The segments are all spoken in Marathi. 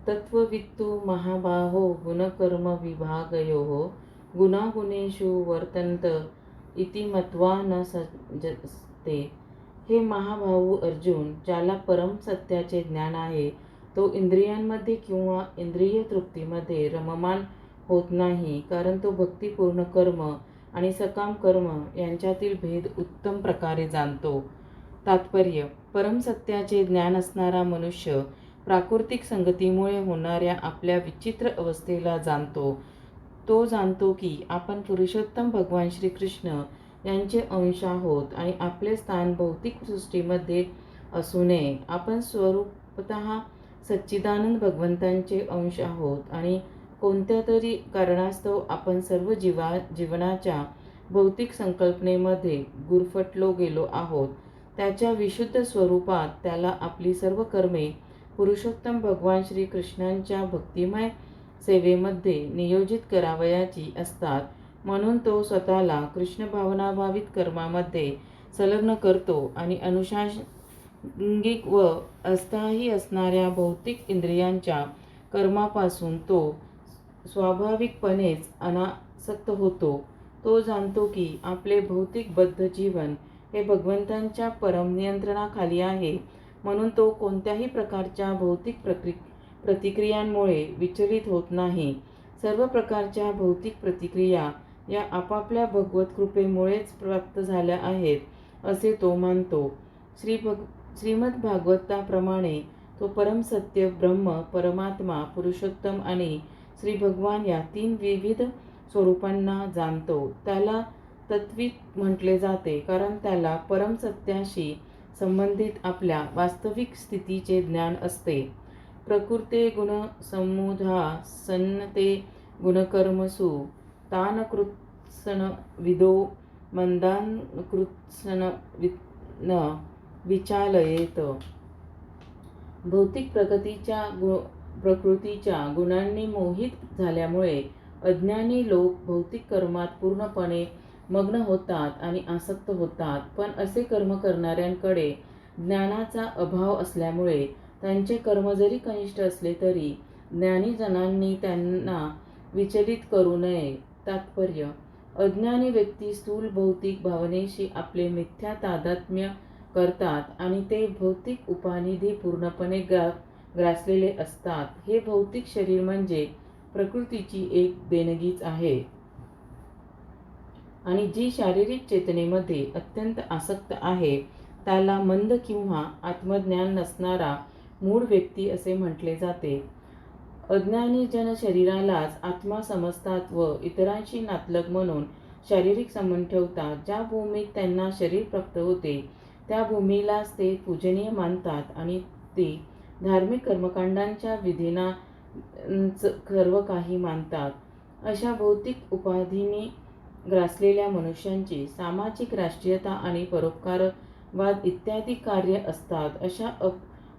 तत्त्ववित्तु महाबाहो गुणकर्म विभागयोः गुणागुणेषु वर्तन्त इति मत्वा न सज्जते. हे महाभाऊ अर्जुन, ज्याला परम सत्याचे ज्ञान आहे तो इंद्रियांमध्ये किंवा इंद्रिय तृप्तीमध्ये रममान होत नाही, कारण तो भक्तिपूर्ण कर्म आणि सकाम कर्म यांच्यातील भेद उत्तम प्रकारे जाणतो. तात्पर्य: परमसत्याचे ज्ञान असणारा मनुष्य प्राकृतिक संगतीमुळे होणाऱ्या आपल्या विचित्र अवस्थेला जाणतो. तो जाणतो की आपण पुरुषोत्तम भगवान श्रीकृष्ण यांचे अंश आहोत आणि आपले स्थान भौतिक सृष्टीमध्ये असू नये. आपण स्वरूपतः सच्चिदानंद भगवंतांचे अंश आहोत आणि कोणत्या तरी कारणास्तव आपण सर्व जीवनाच्या भौतिक संकल्पनेमध्ये गुरफटलो गेलो आहोत. त्याच्या विशुद्ध स्वरूपात त्याला आपली सर्व कर्मे पुरुषोत्तम भगवान श्रीकृष्णांच्या भक्तिमय सेवेमध्ये नियोजित करावयाची असतात. म्हणून तो स्वतःला कृष्ण भावनाभावित कर्मामध्ये संलग्न करतो आणि अनुषंगिक व अस्थायी असणाऱ्या भौतिक इंद्रियांच्या कर्मापासून तो स्वाभाविकपणेच अनासक्त होतो. तो जाणतो की आपले भौतिक बद्ध जीवन हे भगवंतांच्या परम नियंत्रणाखाली आहे. म्हणून तो कोणत्याही प्रकारच्या भौतिक प्रतिक्रियांमुळे विचलित होत नाही. सर्व प्रकारच्या भौतिक प्रतिक्रिया या आपापल्या भगवत कृपेमुळेच प्राप्त झाल्या आहेत असे तो मानतो. श्रीमद भागवताप्रमाणे तो परमसत्य ब्रह्म, परमात्मा, पुरुषोत्तम आणि श्री भगवान या तीन विविध स्वरूपांना जाणतो. त्याला तत्त्वित म्हटले जाते कारण त्याला परमसत्याशी संबंधित आपल्या वास्तविक स्थितीचे ज्ञान असते. प्रकृते गुणसमुधा सन्नते गुणकर्मसु तान कृत्सन विदो मंदान कृत्सन न विचालयेत. भौतिक प्रकृतीच्या गुणांनी मोहित झाल्यामुळे अज्ञानी लोक भौतिक कर्मात पूर्णपणे मग्न होतात आणि आसक्त होतात. पण असे कर्म करणाऱ्यांकडे ज्ञानाचा अभाव असल्यामुळे त्यांचे कर्म जरी कनिष्ठ असले तरी ज्ञानीजनांनी त्यांना विचलित करू नये. तात्पर्य: अज्ञानी व्यक्ती स्थूल भौतिक भावनेशी आपले मिथ्या तादात्म्य करतात आणि ते भौतिक उपाधिनी पूर्णपणे ग्रासलेले असतात. हे भौतिक शरीर म्हणजे प्रकृतीची एक देणगीच आहे आणि जी शारीरिक चेतनेमध्ये अत्यंत आसक्त आहे त्याला मंद किंवा आत्मज्ञान नसणारा मूढ व्यक्ती असे म्हटले जाते. अज्ञानी जन शरीरालाच आत्मा समजतात व इतरांशी नातलग म्हणून शारीरिक संबंध ठेवतात. ज्या भूमीत त्यांना शरीर प्राप्त होते त्या भूमीलाच ते पूजनीय मानतात आणि ते धार्मिक कर्मकांडांच्या विधींना सर्व काही मानतात. अशा भौतिक उपाधींनी ग्रासलेल्या मनुष्यांची सामाजिक, राष्ट्रीयता आणि परोपकारवाद इत्यादी कार्य असतात. अशा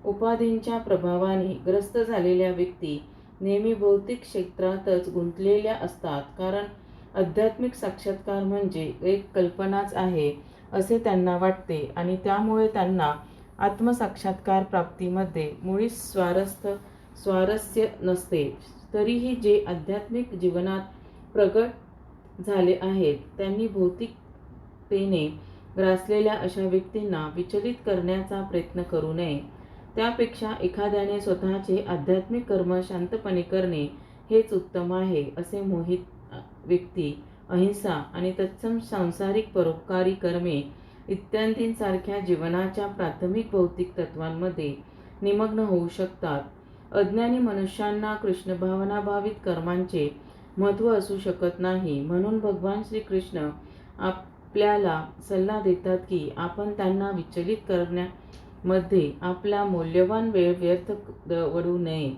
उपाधींच्या प्रभावाने ग्रस्त झालेल्या व्यक्ती नेहमी भौतिक क्षेत्रातच गुंतलेल्या असतात, कारण आध्यात्मिक साक्षात्कार म्हणजे एक कल्पनाच आहे असे त्यांना वाटते आणि त्यामुळे त्यांना आत्मसाक्षात्कार प्राप्तीमध्ये मुळीच स्वारस्य नसते. तरीही जे आध्यात्मिक जीवनात प्रगट झाले आहेत त्यांनी भौतिकतेने ग्रासलेल्या अशा व्यक्तींना विचलित करण्याचा प्रयत्न करू नये. त्यापेक्षा एखाद्याने स्वतःचे आध्यात्मिक कर्म शांतपणे करणे हेच उत्तम आहे. असे मोहित व्यक्ती अहिंसा आणि तत्सम सांसारिक परोपकारी कर्मे इत्यादींसारख्या जीवनाच्या प्राथमिक भौतिक तत्वांमध्ये निमग्न होऊ शकतात. अज्ञानी मनुष्यांना कृष्ण भावनाभावित कर्मांचे महत्त्व असू शकत नाही. म्हणून भगवान श्रीकृष्ण आपल्याला सल्ला देतात की आपण त्यांना विचलित करण्यामध्ये आपला मौल्यवान वेळ व्यर्थ वडू नये.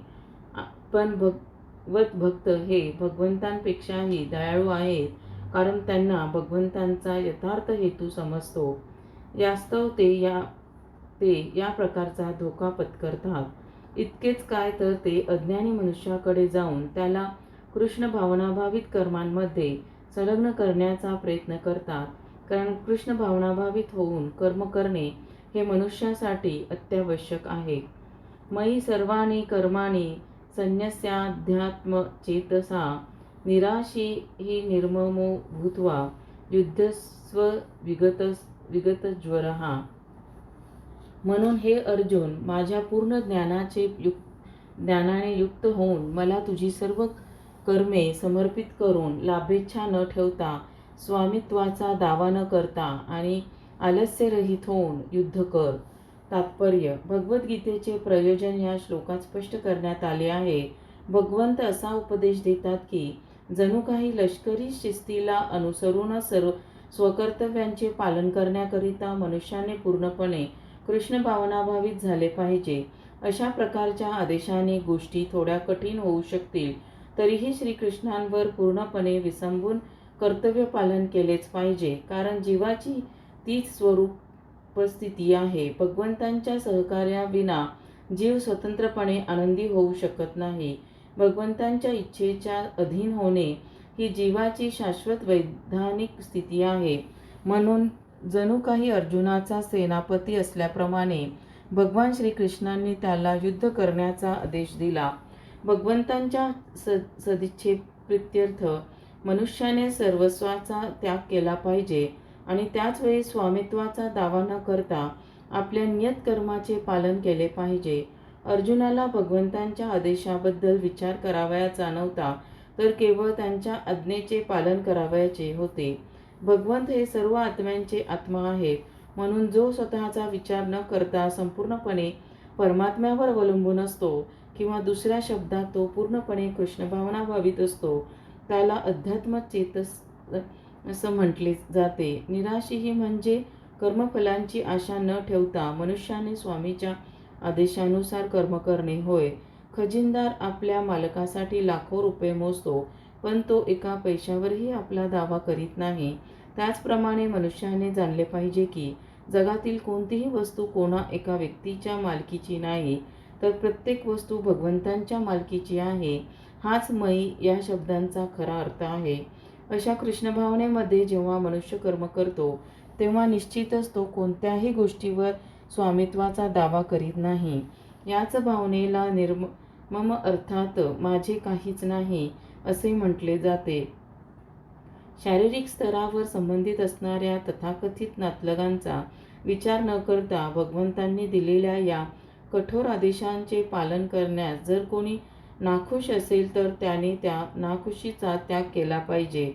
पण भगवत भक्त हे भगवंतांपेक्षाही दयाळू आहेत, कारण त्यांना भगवंतांचा यथार्थ हेतू समजतो. यास्तव ते या प्रकारचा धोका पत्करतात. इतकेच काय तर ते अज्ञानी मनुष्याकडे जाऊन त्याला कृष्ण भावनाभावित कर्मांमध्ये संलग्न करण्याचा प्रयत्न करतात, कारण कृष्ण भावनाभावित होऊन कर्म करणे हे मनुष्यासाठी अत्यावश्यक आहे. मयी सर्वाणि कर्माणि संन्यस्याध्यात्मचेतसा निराशी हि निर्ममो भूत्वा युद्धस्व विगतज्वरः. म्हणून हे अर्जुन, माझ्या पूर्ण ज्ञानाने युक्त होऊन मला तुझी सर्व कर्मे समर्पित करून लाभेच्छा न ठेवता, स्वामित्वाचा दावा न करता आणि आलस्यरहित होऊन युद्ध कर. तात्पर्य: भगवद्गीतेचे प्रयोजन या श्लोकात स्पष्ट करण्यात आले आहे. भगवंत असा उपदेश देतात की जणू काही लष्करी शिस्तीला अनुसरून स्वकर्तव्यांचे पालन करण्याकरिता मनुष्याने पूर्णपणे कृष्ण भावनाभावित झाले पाहिजे. अशा प्रकारच्या आदेशाने गोष्टी थोड्या कठीण होऊ शकतील, तरीही श्रीकृष्णांवर पूर्णपणे विसंबून कर्तव्य पालन केलेच पाहिजे, कारण जीवाची तीच स्वरूपस्थिती आहे. भगवंतांच्या सहकार्याविना जीव स्वतंत्रपणे आनंदी होऊ शकत नाही. भगवंतांच्या इच्छेच्या अधीन होणे ही जीवाची शाश्वत वैधानिक स्थिती आहे. म्हणून जणू काही अर्जुनाचा सेनापती असल्याप्रमाणे भगवान श्रीकृष्णांनी त्याला युद्ध करण्याचा आदेश दिला. भगवंतांच्या सदिच्छेप्रित्यर्थ मनुष्याने सर्वस्वाचा त्याग केला पाहिजे आणि त्याचवेळी स्वामित्वाचा दावा न करता आपल्या नियत कर्माचे पालन केले पाहिजे. अर्जुनाला भगवंतांच्या आदेशाबद्दल विचार करावयाचा नव्हता, तर केवळ त्यांच्या आज्ञेचे पालन करावयाचे होते. भगवंत हे सर्व आत्म्यांचे आत्मा आहेत. म्हणून जो स्वतःचा विचार न करता संपूर्णपणे परमात्म्यावर अवलंबून असतो, किंवा दुसऱ्या शब्दात तो पूर्णपणे कृष्णभावना भावित असतो, त्याला अध्यात्मचेतस असं म्हटले जाते. निराशी ही म्हणजे कर्मफलांची आशा न ठेवता मनुष्याने स्वामीच्या आदेशानुसार कर्म करणे होय. खजिनदार आपल्या मालकासाठी लाखो रुपये मोजतो, पण तो एका पैशावरही आपला दावा करीत नाही. त्याचप्रमाणे मनुष्याने जाणले पाहिजे की जगातील कोणतीही वस्तू कोणा एका व्यक्तीच्या मालकीची नाही, तर प्रत्येक वस्तू भगवंतांच्या मालकीची आहे. हाच मयी या शब्दांचा खरा अर्थ आहे. अशा कृष्णभावनेमध्ये जेव्हा मनुष्य कर्म करतो, तेव्हा निश्चितच तो कोणत्याही गोष्टीवर स्वामित्वाचा दावा करीत नाही. याच भावनेला निर्मम अर्थात माझे काहीच नाही असे म्हटले जाते. शारीरिक स्तरावर संबंधित असणाऱ्या तथाकथित नातलगांचा विचार न करता भगवंतांनी दिलेल्या या कठोर आदेशांचे पालन करण्यास जर कोणी नाखुश असेल, तर त्याने त्या नाखुशीचा त्याग केला पाहिजे.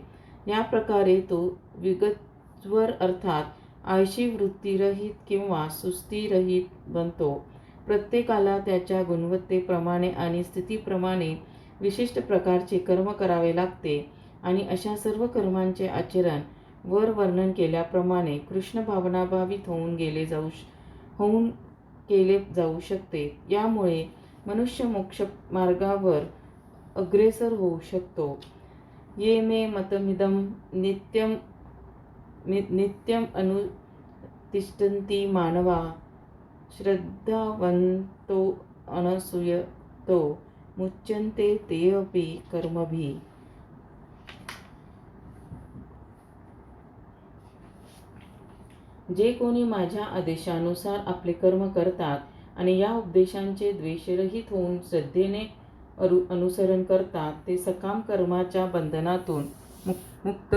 या प्रकारे तो विगतज्वर अर्थात आळशी वृत्तीरहित किंवा सुस्तीरहित बनतो. प्रत्येकाला त्याच्या गुणवत्तेप्रमाणे आणि स्थितीप्रमाणे विशिष्ट प्रकारचे कर्म करावे लागते आणि अशा सर्व कर्मांचे आचरण वर वर्णन केल्याप्रमाणे कृष्ण भावनाभावित होऊन केले जाऊ शकते. यामुळे मनुष्य मोक्ष मार्गावर अग्रेसर होऊ शकतो. ये मे मतमिदं नित्यम अनुतिष्ठन्ति मानवा श्रद्धावन्तो अनसूयतो मुच्यन्ते ते अपि कर्मभिः. जे कोणी माझ्या आदेशानुसार आपले कर्म करतात आणि या उपदेशांचे द्वेषरहित होऊन श्रद्धेने अनुसरण करतात, ते सकाम कर्माच्या बंधनातून मुक्त.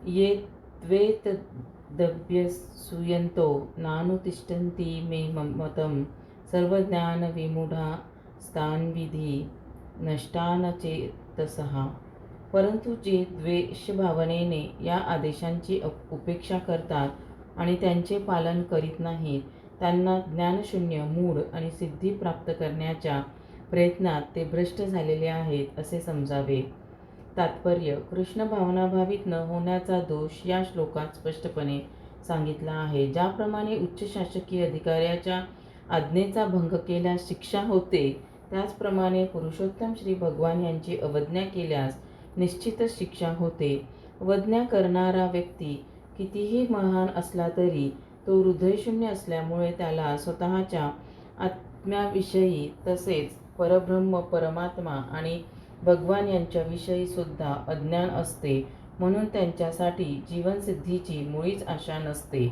ये त्वेतदभ्यसूयन्तो नानुतिष्ठन्ति मे मतं सर्वज्ञानविमूढा स्थानविधी नष्टानचेतसः. परंतु जे द्वेषभावनेने या आदेशांची उपेक्षा करतात आणि त्यांचे पालन करीत नाहीत, त्यांना ज्ञानशून्य, मूढ आणि सिद्धी प्राप्त करण्याच्या प्रयत्नात ते भ्रष्ट झालेले आहेत असे समजावे. तात्पर्य: कृष्ण भावनाभावित न होण्याचा दोष या श्लोकात स्पष्टपणे सांगितला आहे. ज्याप्रमाणे उच्च शासकीय अधिकाऱ्याच्या आज्ञेचा भंग केल्यास शिक्षा होते, त्याचप्रमाणे पुरुषोत्तम श्री भगवान यांची अवज्ञा केल्यास निश्चितच शिक्षा होते. अवज्ञा करणारा व्यक्ती कितीही महान असला तरी तो हृदयशून्य असल्यामुळे त्याला स्वतःच्या आत्म्याविषयी तसेच परब्रह्म, परमात्मा आणि भगवान यांच्याविषयी सुद्धा अज्ञान असते. म्हणून त्यांच्यासाठी जीवनसिद्धीची मुळीच आशा नसते.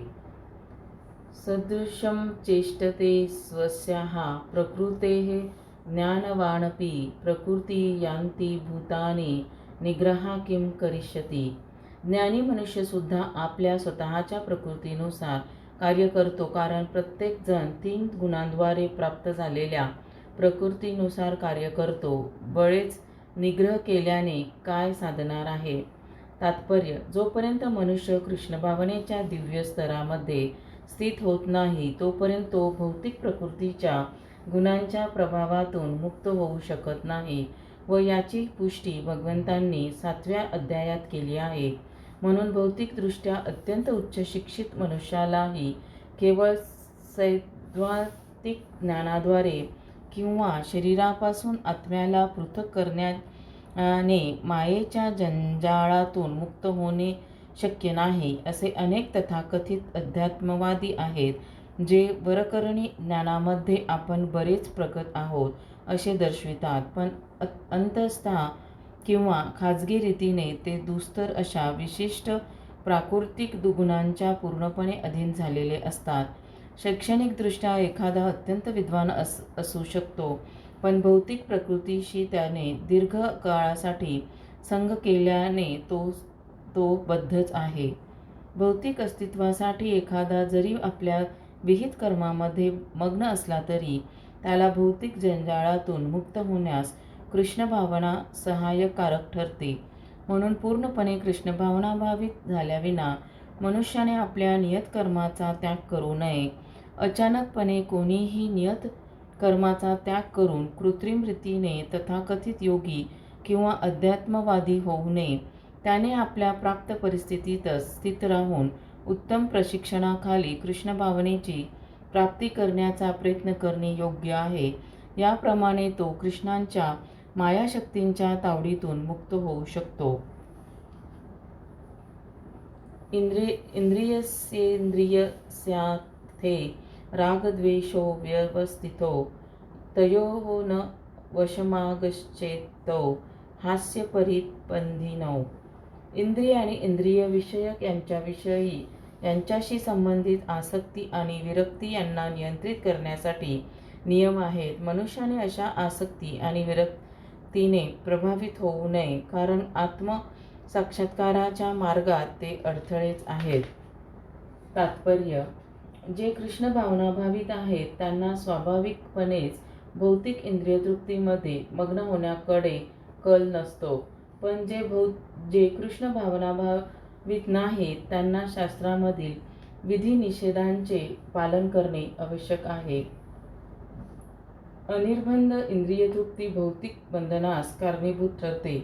सदृशं चेष्टते स्वस्याः प्रकृतेः ज्ञानवानपि प्रकृती यान्ति भूतानि निग्रहा किं करिष्यति. ज्ञानी मनुष्यसुद्धा आपल्या स्वतःच्या प्रकृतीनुसार कार्य करतो, कारण प्रत्येक जण 3 गुणांद्वारे प्राप्त झालेल्या प्रकृतीनुसार कार्य करतो. बळेच निग्रह केल्याने काय साधणार आहे. तात्पर्य: जोपर्यंत मनुष्य कृष्ण भावनेच्या दिव्य स्तरामध्ये स्थित होत नाही तोपर्यंत तो भौतिक प्रकृतीच्या गुणांच्या प्रभावातून मुक्त होऊ शकत नाही व याची पुष्टी भगवंतांनी 7व्या अध्यायात केली आहे. म्हणून भौतिकदृष्ट्या अत्यंत उच्च शिक्षित मनुष्यालाही केवळ सैद्धांतिक ज्ञानाद्वारे किंवा शरीरापासून आत्म्याला पृथक करण्याने मायेच्या जंजाळातून मुक्त होणे शक्य नाही. असे अनेक तथाकथित अध्यात्मवादी आहेत जे वरकरणी ज्ञानामध्ये आपण बरेच प्रगत आहोत असे दर्शवितात, पण अंततः किंवा खाजगी रीतीने ते दुस्तर अशा विशिष्ट प्राकृतिक गुणांच्या पूर्णपणे अधीन झालेले असतात. शैक्षणिकदृष्ट्या एखादा अत्यंत विद्वान असू शकतो, पण भौतिक प्रकृतीशी त्याने दीर्घ काळासाठी संग केल्याने तो बद्धच आहे. भौतिक अस्तित्वासाठी एखादा जरी आपल्या विहित कर्मामध्ये मग्न असला तरी त्याला भौतिक जंजाळातून मुक्त होण्यास कृष्ण भावना सहाय्यकारक ठरते. म्हणून पूर्णपणे कृष्ण भावनाभावित झाल्याविना मनुष्याने आपल्या नियत कर्माचा त्याग करू नये. अचानकपणे कोणीही नियत कर्माचा त्याग करून कृत्रिम रीतीने तथाकथित योगी किंवा अध्यात्मवादी होऊ नये. त्याने आपल्या प्राप्त परिस्थितीतच स्थित राहून उत्तम प्रशिक्षणाखाली कृष्ण भावनेची प्राप्ती करण्याचा प्रयत्न करणे योग्य आहे. याप्रमाणे तो कृष्णाच्या मायाशक्तींच्या तावडीतून मुक्त होऊ शकतो. इंद्रियस्येन्द्रियस्यार्थे रागद्वेषौ व्यवस्थितौ तयोः न वशमागच्छेत्तौ हास्यपरिपंथिनौ. इंद्रिय आणि इंद्रिय विषयक यांच्याशी संबंधित आसक्ती आणि विरक्ती यांना नियंत्रित करण्यासाठी नियम आहेत. मनुष्याने अशा आसक्ती आणि विरक्तीने प्रभावित होऊ नये, कारण आत्मसाक्षात्काराच्या मार्गात ते अडथळेच आहेत. तात्पर्य: जे कृष्ण भावनाभावित आहेत त्यांना स्वाभाविकपणेच भौतिक इंद्रियतृप्तीमध्ये मग्न होण्याकडे कल नसतो, पण जे कृष्ण भावनाभावित नाहीत त्यांना शास्त्रामधील विधी-निषेधांचे पालन करणे आवश्यक आहे. अनिर्बंध इंद्रियतृप्ती भौतिक बंधनास कारणीभूत ठरते,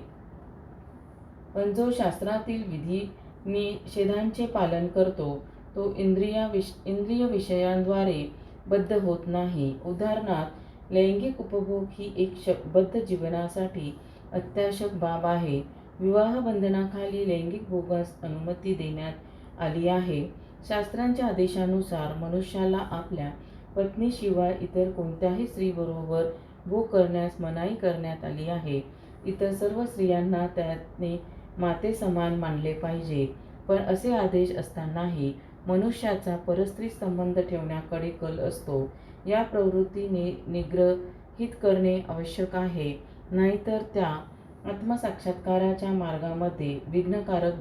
पण जो शास्त्रातील विधी-निषेधांचे पालन करतो तो इंद्रिय विषयांद्वारे बद्ध होत नाही. उदाहरणार्थ, लैंगिक उपभोग ही एक बद्ध जीवनासाठी अत्यावश्यक बाब आहे. विवाह बंधनाखाली लैंगिक भोगास अनुमती देण्यात आली आहे. शास्त्रांच्या आदेशानुसार मनुष्याला आपल्या पत्नीशिवाय इतर कोणत्याही स्त्रीबरोबर भोग करण्यास मनाई करण्यात आली आहे. इतर सर्व स्त्रियांना त्याने मातेसमान मानले पाहिजे, पण असे आदेश असतानाही मनुष्याचा परस्त्री संबंध ठेवण्याकडे कल असतो. या प्रवृत्ती निग्रहित करणे आवश्यक आहे, नाहीतर त्या आत्मसाक्षात्काराच्या मार्गामध्ये विघ्नकारक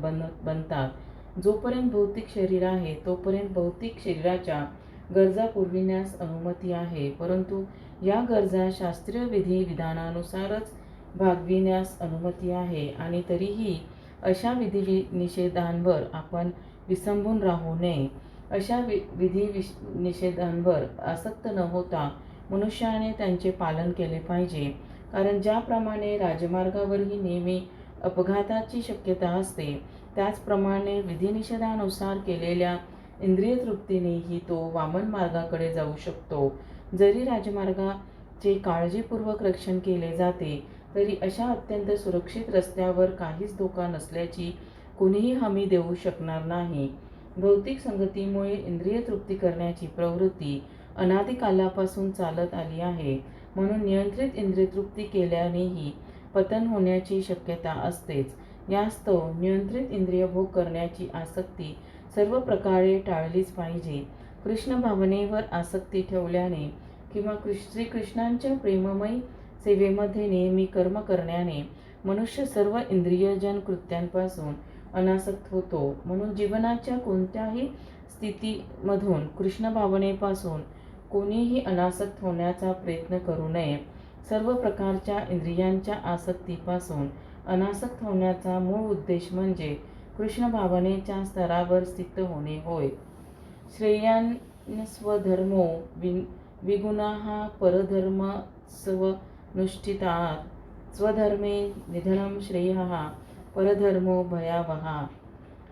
बनतात. जोपर्यंत भौतिक शरीर आहे तोपर्यंत भौतिक शरीराच्या गरजा पुरविण्यास अनुमती आहे, परंतु या गरजा शास्त्रीय विधी-विधानानुसारच भागविण्यास अनुमती आहे. आणि तरीही अशा विधी-निषेधांवर आपण विसंबून राहू नये. अशा विधी-निषेधांवर आसक्त न होता मनुष्याने त्यांचे पालन केले पाहिजे, कारण ज्याप्रमाणे राजमार्गावरही नेहमी अपघाताची शक्यता असते, त्याचप्रमाणे विधिनिषेधानुसार केलेल्या इंद्रियतृप्तीनेही तो वामन मार्गाकडे जाऊ शकतो. जरी राजमार्गाचे काळजीपूर्वक रक्षण केले जाते तरी अशा अत्यंत सुरक्षित रस्त्यावर काहीच धोका नसल्याची कुणीही हमी देऊ शकणार नाही. भौतिक संगतीमुळे इंद्रियतृप्ती करण्याची प्रवृत्ती अनादिकालापासून चालत आली आहे. म्हणून नियंत्रित इंद्रियतृप्ती केल्यानेही पतन होण्याची शक्यता असतेच. यास्तव नियंत्रित इंद्रियभोग करण्याची आसक्ती सर्व प्रकारे टाळलीच पाहिजे. कृष्ण भावनेवर आसक्ती ठेवल्याने किंवा श्रीकृष्णांच्या प्रेममयी सेवेमध्ये नेहमी कर्म करण्याने मनुष्य सर्व इंद्रियजन कृत्यांपासून अनासक्त होतो. म्हणून जीवनाच्या कोणत्याही स्थितीमधून कृष्ण भावनेपासून कोणीही अनासक्त होण्याचा प्रयत्न करू नये. सर्व प्रकारच्या इंद्रियांच्या आसक्तीपासून अनासक्त होण्याचा मूळ उद्देश म्हणजे कृष्ण भावनेच्या स्तरावर स्थित होणे होय. श्रेयान्स्वधर्मो विगुणाः परधर्मस्वनुष्ठितात् स्वधर्मे निधनं श्रेयः परधर्मो भयावहा.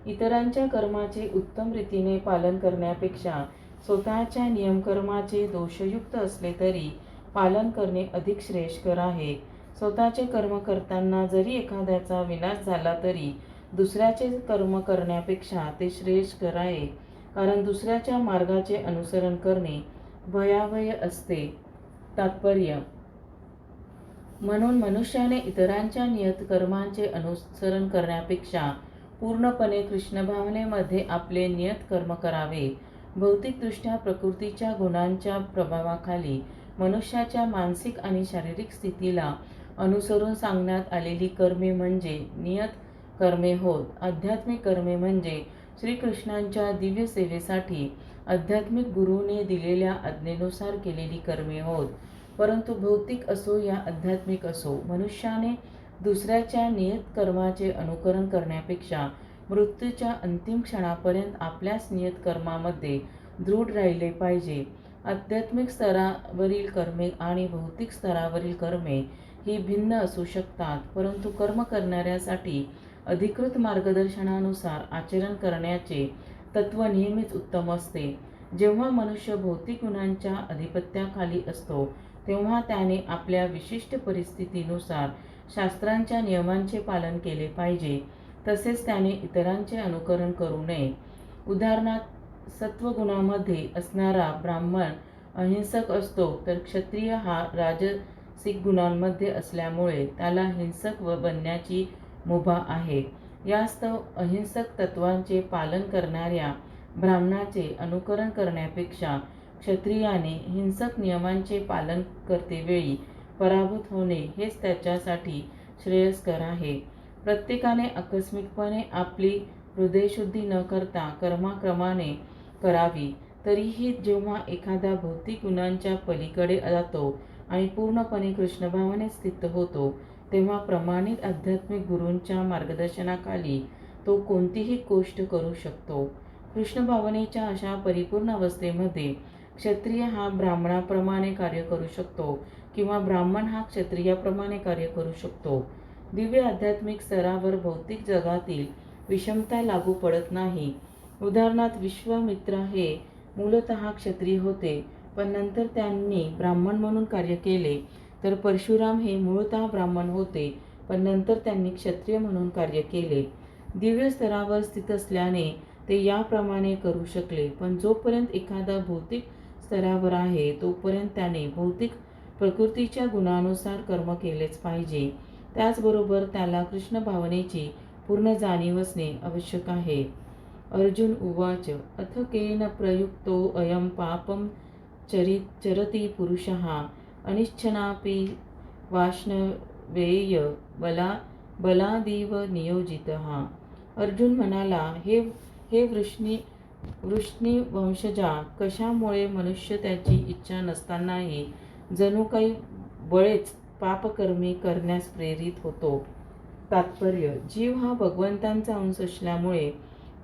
इतरांच्या कर्माचे उत्तम रीतीने पालन करण्यापेक्षा स्वतःच्या नियमकर्माचे दोषयुक्त असले तरी पालन करणे अधिक श्रेयस्कर आहे. स्वतःचे कर्म करताना जरी एखाद्याचा विनाश झाला तरी दुसऱ्याचे कर्म करण्यापेक्षा ते श्रेयस्कर आहे, कारण दुसऱ्याच्या मार्गाचे अनुसरण करणे भयावह असते. तात्पर्य: म्हणून मनुष्याने इतरांच्या नियत कर्मांचे अनुसरण करण्यापेक्षा पूर्णपणे कृष्ण भावनेमध्ये आपले नियत कर्म करावे. भौतिकदृष्ट्या प्रकृतीच्या गुणांच्या प्रभावाखाली मनुष्याच्या मानसिक आणि शारीरिक स्थितीला अनुसरून सांगण्यात आलेली कर्मे म्हणजे नियत कर्मे होत. आध्यात्मिक कर्मे म्हणजे श्रीकृष्णांच्या दिव्य सेवेसाठी आध्यात्मिक गुरूने दिलेल्या आज्ञेनुसार केलेली कर्मे होत. परंतु भौतिक असो या आध्यात्मिक असो, मनुष्याने दुसऱ्याच्या नियत कर्माचे अनुकरण करण्यापेक्षा मृत्यूच्या अंतिम क्षणापर्यंत आपल्याच नियत कर्मामध्ये दृढ राहिले पाहिजे. आध्यात्मिक स्तरावरील कर्मे आणि भौतिक स्तरावरील कर्मे ही भिन्न असू शकतात, परंतु कर्म करणाऱ्यासाठी अधिकृत मार्गदर्शनानुसार आचरण करण्याचे तत्त्व नेहमीच उत्तम असते. जेव्हा मनुष्य भौतिक गुणांच्या अधिपत्याखाली असतो तेव्हा त्याने आपल्या विशिष्ट परिस्थितीनुसार शास्त्रांच्या नियमांचे पालन केले पाहिजे. तसेच त्याने इतरांचे अनुकरण करू नये. उदाहरणार्थ, सत्वगुणामध्ये असणारा ब्राह्मण अहिंसक असतो, तर क्षत्रिय हा राजसिक गुणांमध्ये असल्यामुळे त्याला हिंसक बनण्याची मुभा आहे. यास्तव अहिंसक तत्वांचे पालन करणाऱ्या ब्राह्मणाचे अनुकरण करण्यापेक्षा क्षत्रियाने हिंसक नियमांचे पालन करतेवेळी पराभूत होणे हेच त्याच्यासाठी श्रेयस्कर आहे. प्रत्येकाने आकस्मिकपणे आपली हृदयशुद्धी न करता कर्माक्रमाने करावी. तरीही जेव्हा एखादा भौतिक गुणांच्या पलीकडे जातो आणि पूर्णपणे कृष्णभावनेत स्थित होतो तेव्हा प्रमाणित आध्यात्मिक गुरूंच्या मार्गदर्शनाखाली तो कोणतीही गोष्ट करू शकतो. कृष्ण भावनेच्या अशा परिपूर्ण अवस्थेमध्ये क्षत्रिय हा ब्राह्मणाप्रमाणे कार्य करू शकतो किंवा ब्राह्मण हा क्षत्रियाप्रमाणे कार्य करू शकतो. दिव्य आध्यात्मिक स्तरावर भौतिक जगातील विषमता लागू पडत नाही. उदाहरणार्थ, विश्वामित्र हे मूलतः क्षत्रिय होते, पण नंतर त्यांनी ब्राह्मण म्हणून कार्य केले. तर परशुराम हे मूळतः ब्राह्मण होते, पण नंतर त्यांनी क्षत्रिय म्हणून कार्य केले. दिव्य स्तरावर स्थित असल्याने ते याप्रमाणे करू शकले. पण जोपर्यंत एखादा भौतिक स्तरावर आहे तोपर्यंत त्याने भौतिक प्रकृतीच्या गुणानुसार कर्म केलेच पाहिजे. त्याचबरोबर त्याला कृष्ण भावनेची पूर्ण जाणीव असणे आवश्यक आहे. अर्जुन उवाच अथ केन प्रयुक्तो अयं पापं चरति पुरुषः अनिच्छनापि वाष्णवेय बलादिव नियोजितः. अर्जुन म्हणाला, हे वृष्णी वंशजा, कशामुळे मनुष्य त्याची इच्छा नसतानाही जणू काही बळेच पापकर्मी करण्यास प्रेरित होतो. तात्पर्य: जीव हा भगवंतांचा अंश असल्यामुळे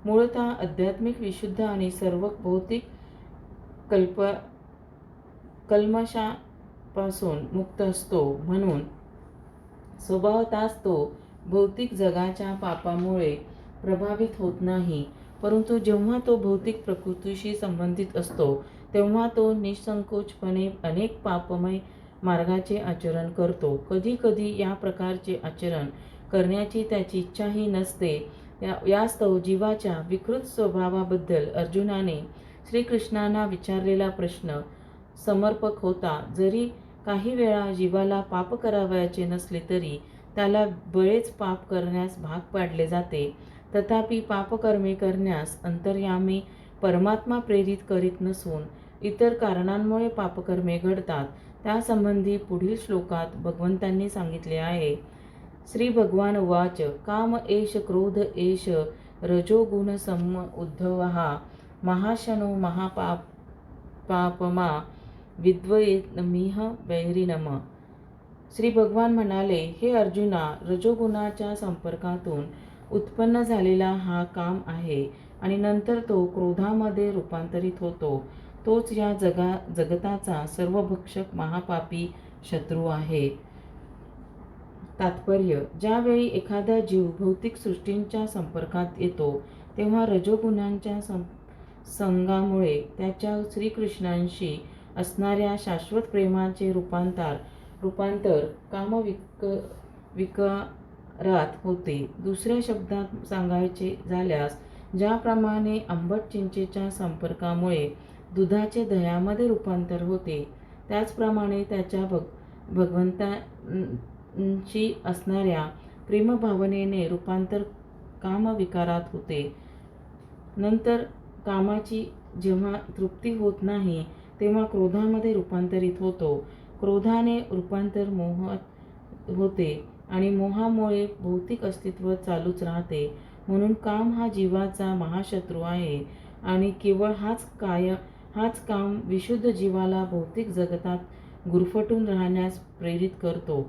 मूळतः आध्यात्मिक विशुद्ध आणि सर्व भौतिक कल्मशापासून मुक्त असतो. म्हणून स्वभावतःच तो भौतिक जगाच्या पापामुळे प्रभावित होत नाही. परंतु जेव्हा तो भौतिक प्रकृतीशी संबंधित असतो तेव्हा तो निःसंकोचपणे अनेक पापमय मार्गाचे आचरण करतो. कधी कधी या प्रकारचे आचरण करण्याची त्याची इच्छाही नसते. यास्तव जीवाच्या विकृत स्वभावाबद्दल अर्जुनाने श्रीकृष्णांना विचारलेला प्रश्न समर्पक होता. जरी काही वेळा जीवाला पाप करावयाचे नसले तरी त्याला बळेच पाप करण्यास भाग पाडले जाते. तथापि पापकर्मे करण्यास अंतर्यामी परमात्मा प्रेरित करीत नसून इतर कारणांमुळे पापकर्मे घडतात त्यासंबंधी पुढील श्लोकात भगवंतांनी सांगितले आहे. श्री भगवान उवाच काम एष क्रोध एष रजोगुण सम उद्धवः महाशनो महापापमा विद्वयेन्मिह वैरिणम. श्री भगवान म्हणाले, हे अर्जुना, रजोगुणाच्या संपर्कातून उत्पन्न झालेला हा काम आहे आणि नंतर तो क्रोधामध्ये रूपांतरित होतो. तोच या जगताचा सर्वभक्षक महापापी शत्रू आहे. तात्पर्य: ज्यावेळी एखादा जीव भौतिक सृष्टींच्या संपर्कात येतो तेव्हा रजोगुणांच्या संगामुळे त्याच्या श्रीकृष्णांशी असणाऱ्या शाश्वत प्रेमाचे रूपांतर कामविकारात होते. दुसऱ्या शब्दात सांगायचे झाल्यास, ज्याप्रमाणे आंबट चिंचेच्या संपर्कामुळे दुधाचे दह्यामध्ये रूपांतर होते, त्याचप्रमाणे त्याच्या भगवंतांशी असणाऱ्या प्रेमभावनेने रूपांतर कामविकारात होते. नंतर कामाची जेव्हा तृप्ती होत नाही तेव्हा क्रोधामध्ये रूपांतरित होतो. क्रोधाने रूपांतर मोहात होते आणि मोहामुळे भौतिक अस्तित्व चालूच राहते. म्हणून काम हा जीवाचा महाशत्रू आहे आणि केवळ हाच काम विशुद्ध जीवाला भौतिक जगतात गुरफटून राहण्यास प्रेरित करतो.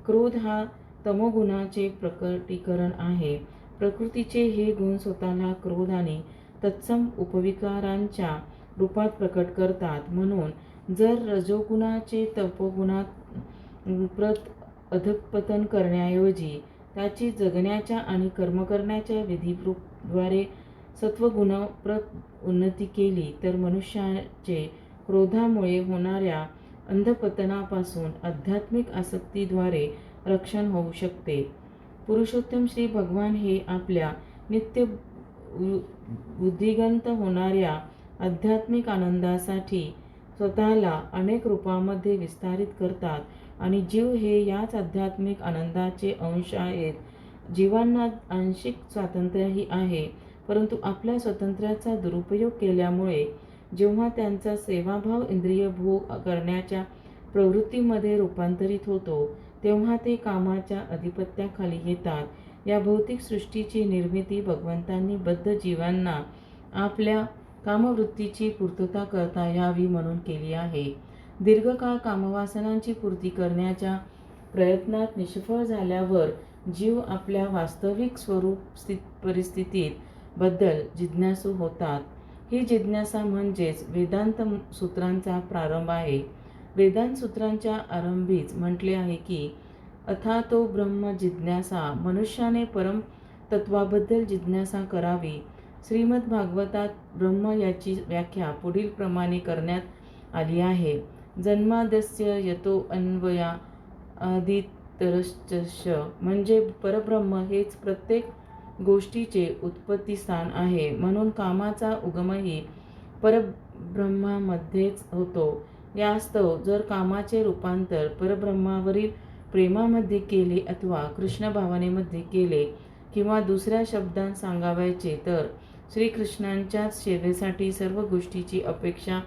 क्रोध हा तमोगुणाचे प्रकटीकरण आहे. प्रकृतीचे हे गुण स्वतःला क्रोध आणि तत्सम उपविकारांच्या रूपात प्रकट करतात. म्हणून जर रजोगुणाचे तपोगुणात अधःपतन करण्याऐवजी त्याची जगण्याच्या आणि कर्म करण्याच्या विधीद्वारे सत्वगुणप्रत उन्नती केली तर मनुष्याचे क्रोधामुळे होणाऱ्या अंधपतनापासून आध्यात्मिक आसक्तीद्वारे रक्षण होऊ शकते. पुरुषोत्तम श्री भगवान हे आपल्या नित्य बुद्धिगत होणाऱ्या आध्यात्मिक आनंदासाठी स्वतःला अनेक रूपांमध्ये विस्तारित करतात आणि जीव हे याच आध्यात्मिक आनंदाचे अंश आहेत. जीवांना आंशिक स्वातंत्र्यही आहे, परंतु आपल्या स्वातंत्र्याचा दुरुपयोग केल्यामुळे जेव्हा त्यांचा सेवाभाव इंद्रिय भोग करण्याच्या प्रवृत्तीमध्ये रूपांतरित होतो तेव्हा ते कामाच्या अधिपत्याखाली येतात. या भौतिक सृष्टीची निर्मिती भगवंतांनी बद्ध जीवांना आपल्या कामवृत्तीची पूर्तता करता यावी म्हणून केली आहे. दीर्घकाळ कामवासनांची पूर्ती करण्याच्या प्रयत्नात निष्फळ झाल्यावर जीव आपल्या वास्तविक स्वरूप परिस्थितीत बद्दल जिज्ञासू होतात. ही जिज्ञासा म्हणजेच वेदांत सूत्रांचा प्रारंभ आहे. वेदांत सूत्रांच्या आरंभीच म्हटले आहे की अथातो ब्रह्म जिज्ञासा, मनुष्याने परम तत्वाबद्दल जिज्ञासा करावी. श्रीमद भागवतात ब्रह्म याची व्याख्या पुढील प्रमाणे करण्यात आली आहे. जन्माद्यस्य यतो अन्वयादितरश्च, म्हणजे परब्रह्म हेच प्रत्येक गोष्टीचे उत्पत्तीस्थान आहे. म्हणून कामाचा उगमही परब्रह्मामध्येच होतो. यास्तव जर कामाचे रूपांतर परब्रह्मावरील प्रेमामध्ये केले अथवा कृष्ण भावनेमध्ये केले किंवा दुसऱ्या शब्दांत सांगावयाचे तर श्रीकृष्णांच्याच सेवेसाठी सर्व गोष्टीची अपेक्षा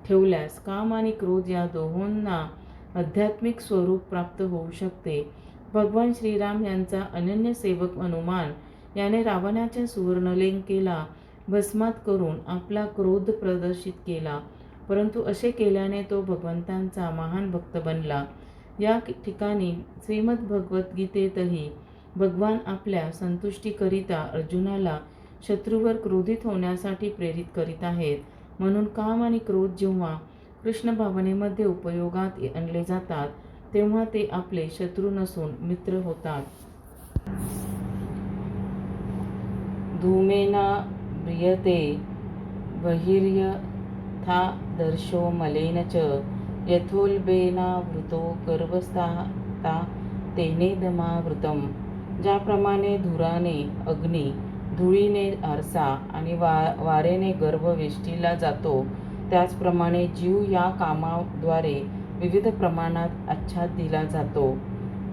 ठेवल्यास काम आणि क्रोध या दोहोंना आध्यात्मिक स्वरूप प्राप्त होऊ शकते. भगवान श्रीराम यांचा अनन्य सेवक हनुमान याने रावणाच्या सुवर्णलंकेला भस्मात करून आपला क्रोध प्रदर्शित केला, परंतु असे केल्याने तो भगवंतांचा महान भक्त बनला. या ठिकाणी श्रीमद भगवद्गीतेतही भगवान आपल्या संतुष्टीकरिता अर्जुनाला शत्रूवर क्रोधित होण्यासाठी प्रेरित करीत आहेत. म्हणून काम आणि क्रोध जेव्हा कृष्ण भावनेमध्ये उपयोगात आणले जातात तेव्हा ते आपले शत्रू नसून मित्र होतात. धूमेना म्रियते बहिर्यथादर्शो मलेन च यथोल्बेनावृतो गर्भस्था तेनेदमावृतम्. ज्याप्रमाणे धुराने अग्नी, धुळीने आरसा आणि वारेने गर्भ वेष्टीला जातो, त्याचप्रमाणे जीव या कामाद्वारे विविध प्रमाणात आच्छाद दिला जातो.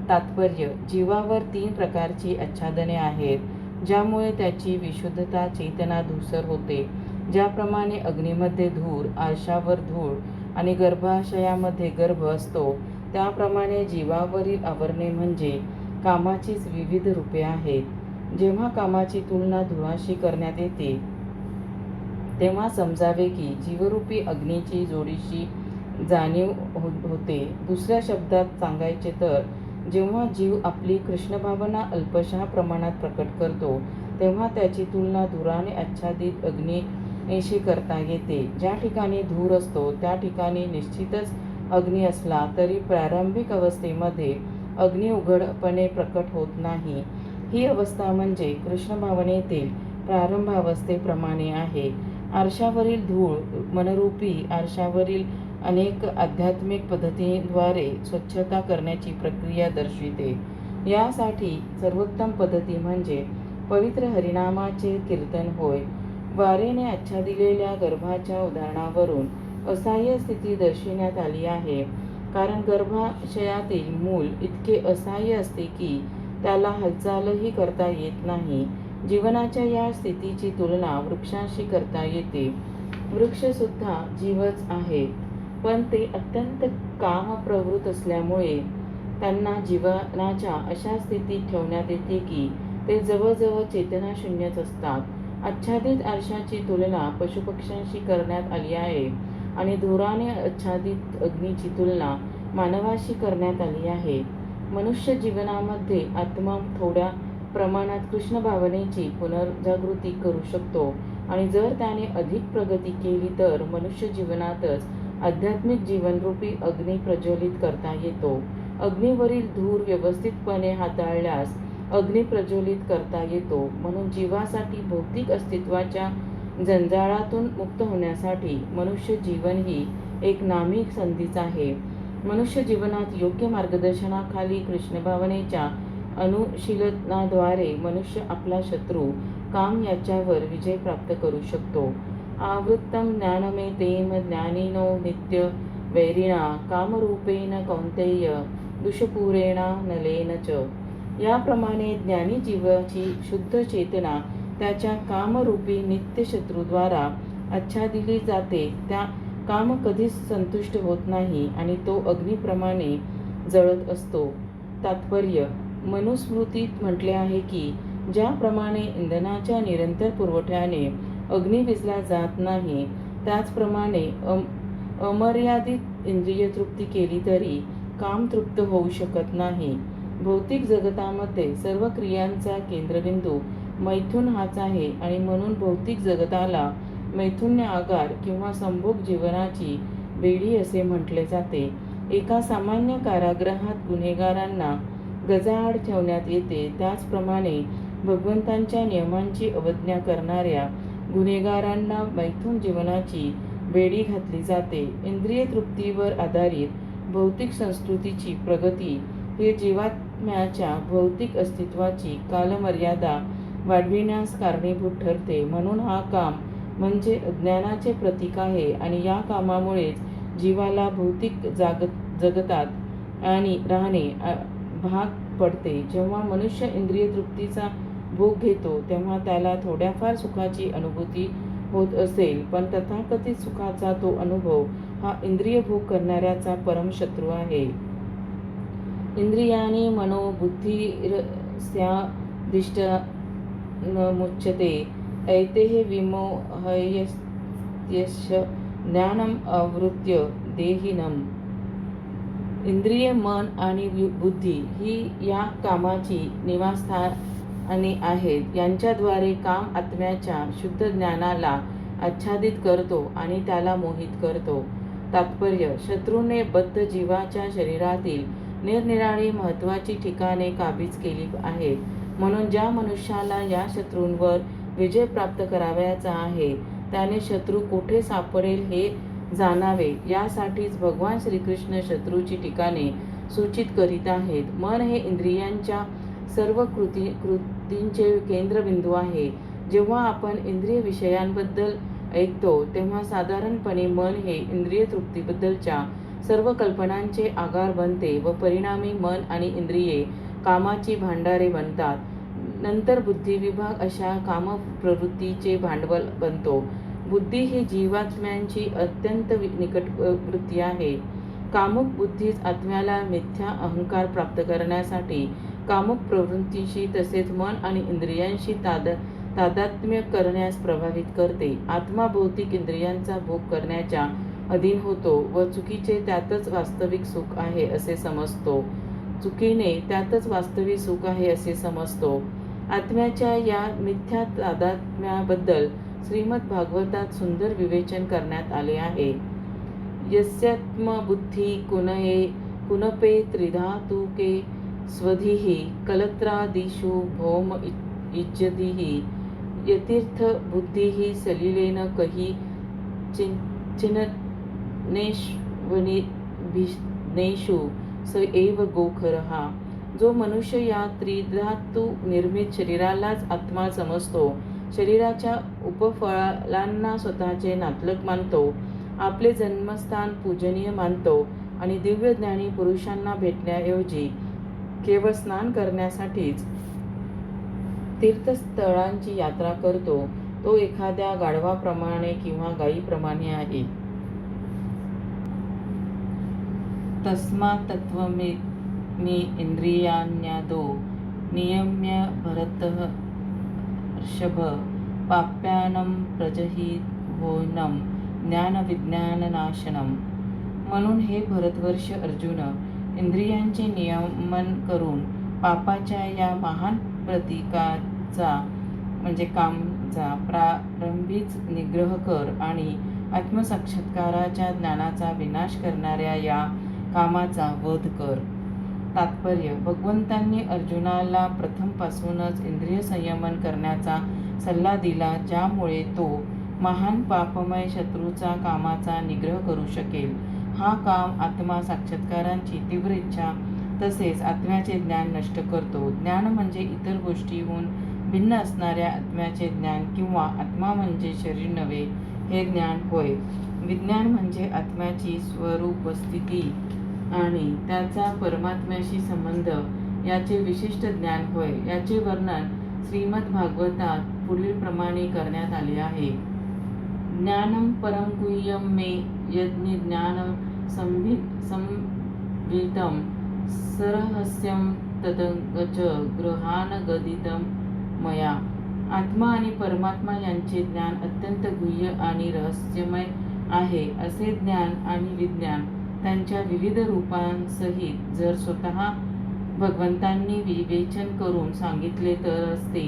तात्पर्य: जीवावर 3 प्रकारची आच्छादने आहेत ज्यामुळे त्याची विशुद्धता चेतना धूसर होते. ज्याप्रमाणे अग्नीमध्ये धूर, आरशावर धूळ आणि गर्भाशयामध्ये गर्भ असतो, त्याप्रमाणे जीवावरील आवरणे म्हणजे कामाचीच विविध रूपे आहेत. जेव्हा कामाची तुलना धुराशी करण्यात येते, तेव्हा समजावे की जीवरूपी अग्नीची जोडीची जाणीव होते. दुसऱ्या शब्दात सांगायचे तर, जेव्हा जीव आपली कृष्णभावना अल्पशा प्रमाणात प्रकट करतो, तेव्हा त्याची तुलना धुराने आच्छादित अग्नीशी करता येते. ज्या ठिकाणी धूर असतो त्या ठिकाणी निश्चितच अग्नी असला तरी प्रारंभिक अवस्थेमध्ये अग्नी उघडपणे प्रकट होत नाही. ही अवस्था म्हणजे कृष्णभावनेतील प्रारंभावस्थेप्रमाणे आहे. आरशावरील धूळ मनरूपी आरशावरील अनेक आध्यात्मिक पद्धतींद्वारे स्वच्छता करण्याची प्रक्रिया दर्शविते. यासाठी सर्वोत्तम पद्धती म्हणजे पवित्र हरिनामाचे कीर्तन होय. वारेने आच्छादिलेल्या गर्भाच्या उदाहरणावरून असहाय्य स्थिती दर्शविण्यात आली आहे. कारण गर्भाशयातील मूल इतके असहाय्य असते की त्याला हालचालही करता येत नाही. जीवनाच्या या स्थितीची तुलना वृक्षांशी करता येते. वृक्षसुद्धा जीवच आहेत, पण ते अत्यंत कामप्रवृत्त असल्यामुळे त्यांना जीवनाच्या अशा स्थितीत ठेवण्यात येते की ते जवळजवळ चेतनाशून्यच असतात. आच्छादित आरशाची तुलना पशुपक्ष्यांशी करण्यात आली आहे आणि धुराने आच्छादित अग्नीची तुलना मानवाशी करण्यात आली आहे. मनुष्य जीवनामध्ये आत्मा थोड्या प्रमाणात कृष्ण भावनेची पुनर्जागृती करू शकतो आणि जर त्याने अधिक प्रगती केली तर मनुष्य जीवनातच आध्यात्मिक जीवनरूपी अग्नी प्रज्वलित करता येतो. अग्नीवरील धूर व्यवस्थितपणे हाताळल्यास अग्नी प्रज्वलित करता येतो. म्हणून जीवासाठी भौतिक अस्तित्वाच्या जंजाळातून मुक्त होण्यासाठी मनुष्य जीवन ही एक नामी संधीच आहे. मनुष्य जीवनात योग्य मार्गदर्शनाखाली कृष्णभावनेच्या अनुशीलनाद्वारे मनुष्य आपला शत्रू काम याच्यावर विजय प्राप्त करू शकतो. आवृत्तम ज्ञानमेतेम ज्ञानिनो नित्य वैरिणा कामरूपेण कौन्तेय दुष्पूरेणा नलेन च. याप्रमाणे ज्ञानी जीवाची शुद्ध चेतना त्याच्या कामरूपी नित्य शत्रूद्वारा आच्छादिली जाते. त्या काम कधीच संतुष्ट होत नाही आणि तो अग्नीप्रमाणे जळत असतो. तात्पर्य: मनुस्मृतीत म्हटले आहे की ज्याप्रमाणे इंधनाच्या निरंतर पुरवठ्याने अग्नी विझला जात नाही, त्याचप्रमाणे अमर्यादित इंद्रियतृप्ती केली तरी काम तृप्त होऊ शकत नाही. भौतिक जगतामध्ये सर्व क्रियांचा केंद्रबिंदू मैथुन हाच आहे आणि म्हणून भौतिक जगताला मैथुन्य आगार किंवा संभोग जीवनाची बेडी असे म्हटले जाते. एका सामान्य कारागृहात गुन्हेगारांना गजाआड ठेवण्यात येते, त्याचप्रमाणे भगवंतांच्या नियमांची अवज्ञा करणाऱ्या गुन्हेगारांना मैथुन जीवनाची बेडी घातली जाते. इंद्रिय तृप्तीवर आधारित भौतिक संस्कृतीची प्रगती ही जीवात्म्याच्या भौतिक अस्तित्वाची कालमर्यादा वाढविण्यास कारणीभूत ठरते. म्हणून हा काम म्हणजे अज्ञानाचे प्रतीक आहे आणि या कामामुळेच जीवाला भौतिक जगतात आणि राहणे भाग पडते. जेव्हा मनुष्य इंद्रिय तृप्तीचा भोग घेतो तेव्हा त्याला थोड्याफार सुखाची अनुभूती होत असेल, पण तथाकथित सुखाचा तो अनुभव हा इंद्रिय भोग करणाऱ्याचा परमशत्रू आहे. इंद्रियाणी मनो बुद्धिरस्याधिष्ठानमुच्यते ऐतेः विमोहयस्य ज्ञानम् आवृत्य देहिनम्. इंद्रिय, मन आणि बुद्धी ही या कामाची निवासस्थाने आहेत. यांच्याद्वारे काम आत्म्याच्या शुद्ध ज्ञानाला आच्छादित करतो आणि त्याला मोहित करतो. तात्पर्य: शत्रूने बद्ध जीवाच्या शरीरातील निरनिराळी महत्त्वाची ठिकाणे काबीज केली आहेत. म्हणून ज्या मनुष्याला या शत्रूंवर विजय प्राप्त करावयाचा आहे त्याने शत्रू कोठे सापडेल हे जाणावे. यासाठीच भगवान श्रीकृष्ण शत्रूची ठिकाणे सूचित करीत आहेत. मन हे इंद्रियांच्या सर्व कृतींचे केंद्रबिंदू आहे. जेव्हा आपण इंद्रिय विषयांबद्दल ऐकतो तेव्हा साधारणपणे मन हे इंद्रिय तृप्तीबद्दलच्या सर्व कल्पनांचे आगार बनते व परिणामी मन आणि इंद्रिये कामाची भांडारे बनतात. नंतर बुद्धिविभाग अशा कामप्रवृत्तीचे भांडवल बनतो. बुद्धी ही जीवात्म्यांची अत्यंत निकट वृत्ती आहे. कामुक बुद्धीच आत्म्याला मिथ्या अहंकार प्राप्त करण्यासाठी कामुक प्रवृत्तींशी तसेच मन आणि इंद्रियांशी तादात्म्य करण्यास प्रभावित करते. आत्मा भौतिक इंद्रियांचा भोग करण्याच्या अधीन होतो व चुकीचे त्यातच वास्तविक सुख आहे असे समजतो. चुकीने त्यातच वास्तविक सुख आहे असे समजतो. आत्म्याच्या या मिथ्या तादात्म्याबद्दल श्रीमद भागवतात सुंदर विवेचन करण्यात आले आहे. यस्यात्मबुद्धी कुनपे त्रिधातुके स्वधीः कलत्रादिषु भौम इज्जतिः यतीर्थ बुद्धिः सलिलेन कही चिन्नेषु स एव गोखरः. जो मनुष्य या त्रिधातू निर्मित शरीरालाच आत्मा समजतो, शरीराच्या उपफळांना स्वतःचे नातलग मानतो, आपले जन्मस्थान पूजनीय मानतो आणि दिव्य ज्ञानी पुरुषांना भेटण्याऐवजी केवळ स्नान करण्यासाठीच तीर्थस्थळांची यात्रा करतो, तो एखाद्या गाढवाप्रमाणे किंवा गायीप्रमाणे आहे. तस्मात् तत्त्वमी इंद्रियाण्यादो नियम्य भरतर्षभ पाप्यानं प्रजहिहोनं ज्ञानविज्ञाननाशनम्. म्हणून हे भरतवर्ष अर्जुन, इंद्रियांचे नियमन करून पापाच्या या महान प्रतीकाचा म्हणजे कामचा प्रारंभीच निग्रह कर आणि आत्मसाक्षात्काराच्या ज्ञानाचा विनाश करणाऱ्या या कामाचा वध कर. तात्पर्य: भगवंतांनी अर्जुनाला प्रथमपासूनच इंद्रिय संयमन करण्याचा सल्ला दिला, ज्यामुळे तो महान पापमय शत्रूचा कामाचा निग्रह करू शकेल. हा काम आत्मा साक्षात्काराची तीव्र इच्छा तसेच आत्म्याचे ज्ञान नष्ट करतो. ज्ञान म्हणजे इतर गोष्टीहून भिन्न असणाऱ्या आत्म्याचे ज्ञान किंवा आत्मा म्हणजे शरीर नव्हे हे ज्ञान होय. विज्ञान म्हणजे आत्म्याची स्वरूपस्थिती आणि त्याचा परमात्म्याशी संबंध याचे विशिष्ट ज्ञान होय. याचे वर्णन श्रीमद भागवतात पुढील प्रमाणे करण्यात आले आहे. ज्ञानं परं गुह्यं मे यज्ञज्ञानं संवितं सरहस्यं तदंगच गृहानगदितं मया. आत्मा आणि परमात्मा यांचे ज्ञान अत्यंत गुह्य आणि रहस्यमय आहे. असे ज्ञान आणि विज्ञान त्यांच्या विविध रूपांसहित जर स्वतः भगवंतांनी विवेचन करून सांगितले तरच ते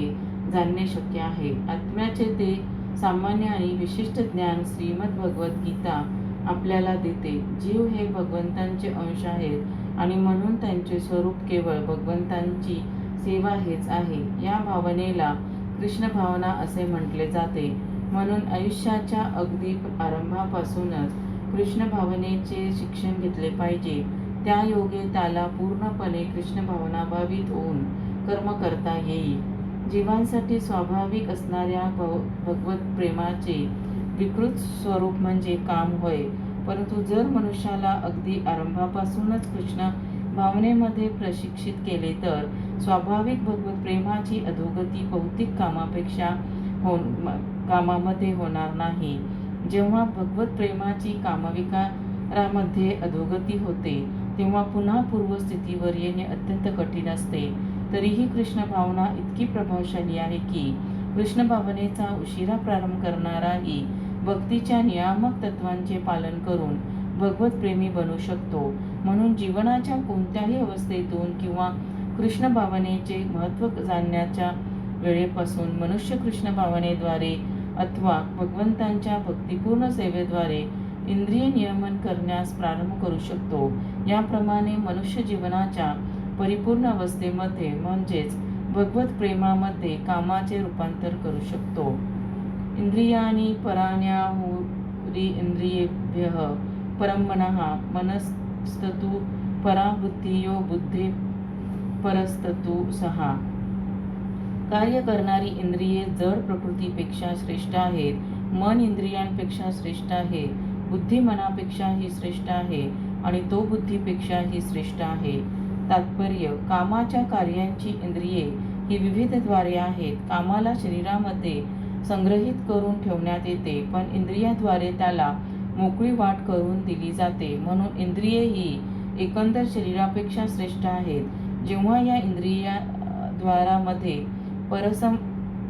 जाणणे शक्य आहे. आत्म्याचे ते सामान्य आणि विशिष्ट ज्ञान श्रीमद भगवद्गीता आपल्याला देते. जीव हे भगवंतांचे अंश आहेत आणि म्हणून त्यांचे स्वरूप केवळ भगवंतांची सेवा हेच आहे. या भावनेला कृष्ण भावना असे म्हटले जाते. म्हणून आयुष्याच्या अगदी आरंभापासूनच कृष्ण भावनेचे शिक्षण घेतले पाहिजे. त्या योगे त्याला पूर्णपणे कृष्ण भावनाभावित होऊन कर्म करता येईल. जीवांसाठी स्वाभाविक असणाऱ्या भगवत प्रेमाचे विकृत स्वरूप म्हणजे काम होय. परंतु जर मनुष्याला अगदी आरंभापासूनच कृष्ण भावनेमध्ये प्रशिक्षित केले तर स्वाभाविक भगवत प्रेमाची अधोगती भौतिक कामामध्ये होणार नाही. जेव्हा भगवत प्रेमाची कामविकारामध्ये अधोगती होते तेव्हा पुन्हा पूर्वस्थितीवर येणे अत्यंत कठीण असते. तरीही कृष्ण भावना इतकी प्रभावशाली आहे की कृष्ण भावनेचा उशिरा प्रारंभ करणाराही भक्तीच्या नियामक तत्वांचे पालन करून भगवत प्रेमी बनू शकतो. म्हणून जीवनाच्या कोणत्याही अवस्थेतून किंवा कृष्ण भावनेचे महत्त्व जाणण्याच्या वेळेपासून मनुष्य कृष्ण भावनेद्वारे अथवा भगवंतांच्या भक्तिपूर्ण सेवेद्वारे इंद्रिय नियमन करण्यास प्रारंभ करू शकतो. याप्रमाणे मनुष्य जीवनाच्या परिपूर्ण अवस्थेमध्ये म्हणजेच भगवत प्रेमामध्ये कामाचे रूपांतर करू शकतो. इंद्रियाणि पराण्याहुरी इंद्रियेभ्यः परं मनः मनस्ततु परा बुद्धियो बुद्धे परस्ततु सहा. कार्य करणारी इंद्रिये जड प्रकृतीपेक्षा श्रेष्ठ आहेत. मन इंद्रियांपेक्षा श्रेष्ठ आहे. बुद्धी मनापेक्षाही श्रेष्ठ आहे आणि तो बुद्धीपेक्षाही श्रेष्ठ आहे. तात्पर्य: कामाच्या कार्यांची इंद्रिये ही विविध द्वारे आहेत. कामाला शरीरामध्ये संग्रहित करून ठेवण्यात येते, पण इंद्रियाद्वारे त्याला मोकळी वाट करून दिली जाते. म्हणून इंद्रिये ही एकंदर शरीरापेक्षा श्रेष्ठ आहेत. जेव्हा या इंद्रियाद्वारामध्ये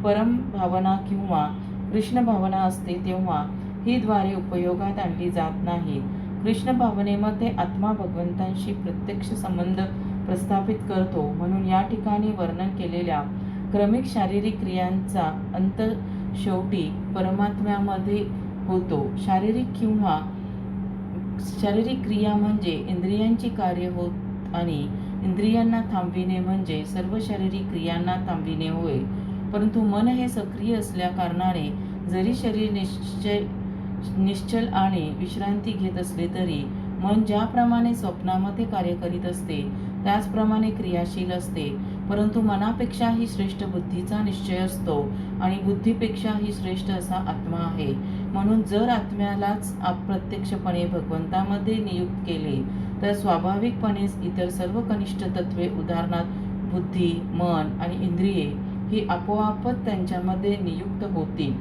परम भावना किंवा कृष्ण भावना असते, तेव्हा ही द्वारे उपयोगात आणली जात नाहीत. कृष्ण भावनेमध्ये आत्मा भगवंतांशी प्रत्यक्ष संबंध प्रस्थापित करतो. म्हणून या ठिकाणी वर्णन केलेल्या क्रमिक शारीरिक क्रियांचा अंत शेवटी परमात्म्यामध्ये होतो. शारीरिक क्रिया म्हणजे इंद्रियांची कार्य होत आणि इंद्रियांना थांबविणे म्हणजे सर्व शारीरिक क्रियांना थांबविणे होय. परंतु मन हे सक्रिय असल्या कारणाने जरी शरीर निश्चल आणि विश्रांती घेत असले तरी मन ज्याप्रमाणे स्वप्नामध्ये कार्य करीत असते त्याचप्रमाणे क्रियाशील असते. परंतु मनापेक्षाही श्रेष्ठ बुद्धीचा निश्चय असतो आणि बुद्धीपेक्षाही श्रेष्ठ असा आत्मा आहे. म्हणून जर आत्म्यालाच अप्रत्यक्षपणे भगवंतामध्ये नियुक्त केले तर स्वाभाविकपणेच इतर सर्व कनिष्ठ तत्वे उदाहरणार्थ बुद्धी, मन आणि इंद्रिये ही आपोआपच त्यांच्यामध्ये नियुक्त होतील.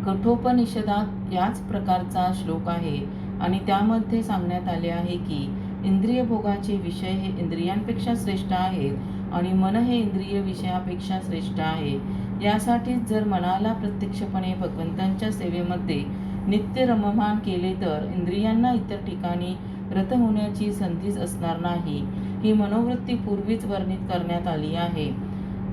कठोपनिषदात याच प्रकारचा श्लोक आहे आणि त्यामध्ये सांगण्यात आले आहे की इंद्रिय भोगाचे विषय हे इंद्रियांपेक्षा श्रेष्ठ आहेत आणि मन हे इंद्रिय विषयापेक्षा श्रेष्ठ आहे. यासाठीच जर मनाला प्रत्यक्षपणे भगवंतांच्या सेवेमध्ये नित्य रममाण केले तर इंद्रियांना इतर ठिकाणी रत होण्याची संधीच असणार नाही. ही मनोवृत्ती पूर्वीच वर्णित करण्यात आली आहे.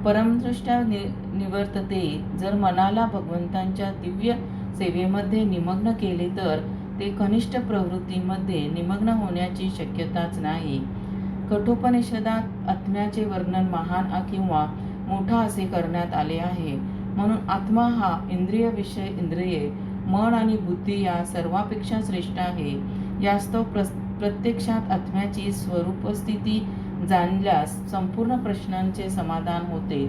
परमदृष्ट्या निवर्तते. जर मनाला भगवंतांच्या दिव्य सेवेमध्ये निमग्न केले तर ते कनिष्ठ प्रवृत्तीमध्ये निमग्न होण्याची शक्यताच नाही. कठोपनिषदात आत्म्याचे वर्णन महान किंवा मोठा असे करण्यात आले आहे. म्हणून आत्मा हा इंद्रिय विषय इंद्रिये, मन आणि बुद्धी या सर्वापेक्षा श्रेष्ठ आहे. यास्तव प्रत्यक्षात आत्म्याची स्वरूपस्थिती जाणल्यास संपूर्ण प्रश्नांचे समाधान होते.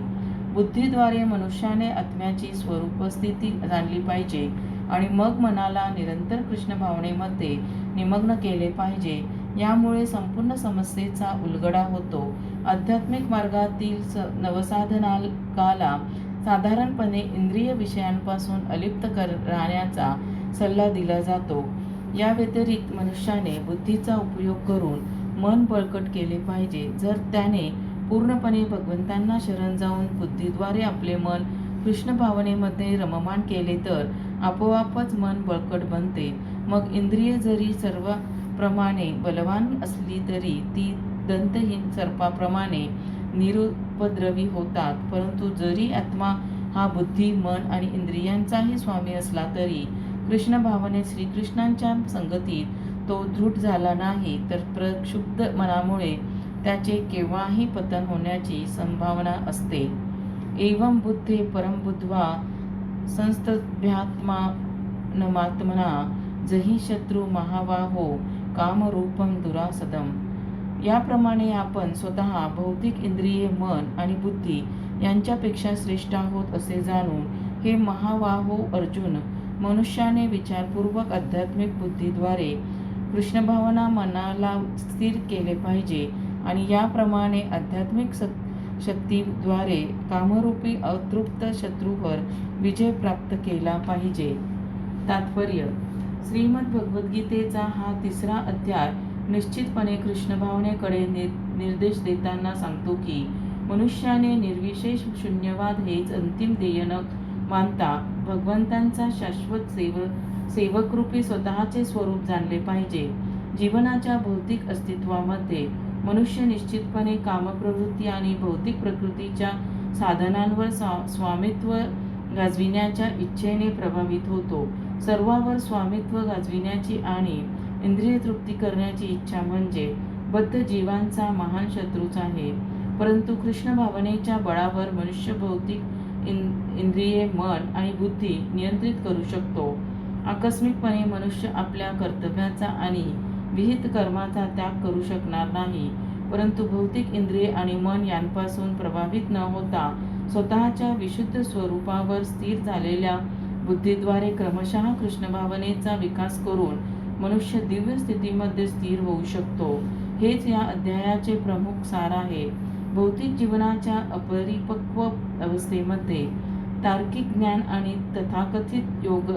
बुद्धीद्वारे मनुष्याने आत्म्याची स्वरूपस्थिती जाणली पाहिजे आणि मग मनाला निरंतर कृष्ण भावनेमध्ये निमग्न केले पाहिजे. यामुळे संपूर्ण समस्येचा उलगडा होतो. आध्यात्मिक मार्गातील नवसाधकाला साधारणपणे इंद्रिय विषयांपासून अलिप्त राहण्याचा सल्ला दिला जातो. या व्यतिरिक्त मनुष्याने बुद्धीचा उपयोग करून मन बळकट केले पाहिजे. जर त्याने पूर्णपणे भगवंतांना शरण जाऊन बुद्धीद्वारे आपले मन कृष्ण भावनेमध्ये रममाण केले तर आपोआपच मन बळकट बनते. मग इंद्रिय जरी सर्वांप्रमाणे बलवान असली तरी ती दंतहीन सर्पाप्रमाणे निरुपद्रवी होतात. परंतु जरी आत्मा हा बुद्धी, मन आणि इंद्रियांचाही स्वामी असला तरी कृष्ण भावनेत श्रीकृष्णांच्या संगतीत तो दृढ झाला नाही तर प्रक्षुब्ध मनामुळे त्याचे केव्हाही पतन होण्याची संभावना असते. एवं बुद्धे परम बुद्ध्वा संस्तभ्यात्मानमात्मना जही शत्रू महाबाहो कामरूपम दुरासदम. याप्रमाणे आपण स्वतः भौतिक इंद्रिये, मन आणि बुद्धी यांच्यापेक्षा श्रेष्ठ आहोत असे जाणून हे महाबाहो अर्जुन, मनुष्याने विचारपूर्वक आध्यात्मिक बुद्धीद्वारे कृष्णभावना मनाला स्थिर केले पाहिजे आणि याप्रमाणे आध्यात्मिक शक्तीद्वारे कामरूपी अतृप्त शत्रूवर विजय प्राप्त केला पाहिजे. तात्पर्य: श्रीमद भगवद्गीतेचा हा 3रा अध्याय निश्चितपणे कृष्णभावनेकडे निर्देश देताना सांगतो की मनुष्याने निर्विशेष शून्यवाद हेच अंतिम ध्येय न मानता भगवंतांचा शाश्वत सेवकरूपी स्वतःचे स्वरूप जाणले पाहिजे. जीवनाच्या भौतिक अस्तित्वामध्ये मनुष्य निश्चितपणे कामप्रवृत्ती आणि भौतिक प्रकृतीच्या साधनांवर स्वामित्व गाजविण्याच्या इच्छेने प्रभावित होतो. सर्वांवर स्वामित्व गाजविण्याची आणि इंद्रिय तृप्ती करण्याची इच्छा म्हणजे बद्ध जीवांचा महान शत्रूच आहे. परंतु कृष्ण भावनेच्या बळावर मनुष्य भौतिक इंद्रिये, मन आणि बुद्धी नियंत्रित करू शकतो. आकस्मिकपणे मनुष्य आपल्या कर्तव्याचा आणि विहित कर्माचा त्याग करू शकणार नाही. परंतु भौतिक इंद्रिये आणि मन यांपासून प्रभावित न होता स्वतःच्या विशुद्ध स्वरूपावर स्थिर झालेल्या बुद्धीद्वारे क्रमशः कृष्णभावनेचा विकास करून मनुष्य दिव्य स्थितीमध्ये स्थिर होऊ शकतो. हेच या अध्यायाचे प्रमुख सार आहे. भौतिक जीवनाच्या अपरिपक्व अवस्थेमध्ये तार्किक ज्ञान आणि तथाकथित योग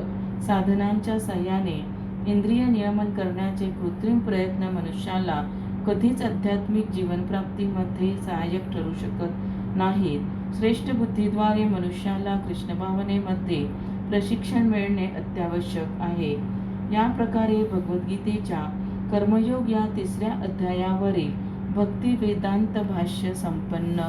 साधनांच्या सहाय्याने इंद्रिय नियमन करण्याचे कृत्रिम प्रयत्न मनुष्याला कधीच आध्यात्मिक जीवनप्राप्तीमध्ये सहाय्यक ठरू शकत नाहीत. श्रेष्ठ बुद्धीद्वारे मनुष्याला कृष्ण भावनेमध्ये प्रशिक्षण मिळणे अत्यावश्यक आहे. या प्रकारे भगवद्गीतेच्या कर्मयोग या 3ऱ्या अध्यायावरील भक्ती वेदांत भाष्य संपन्न.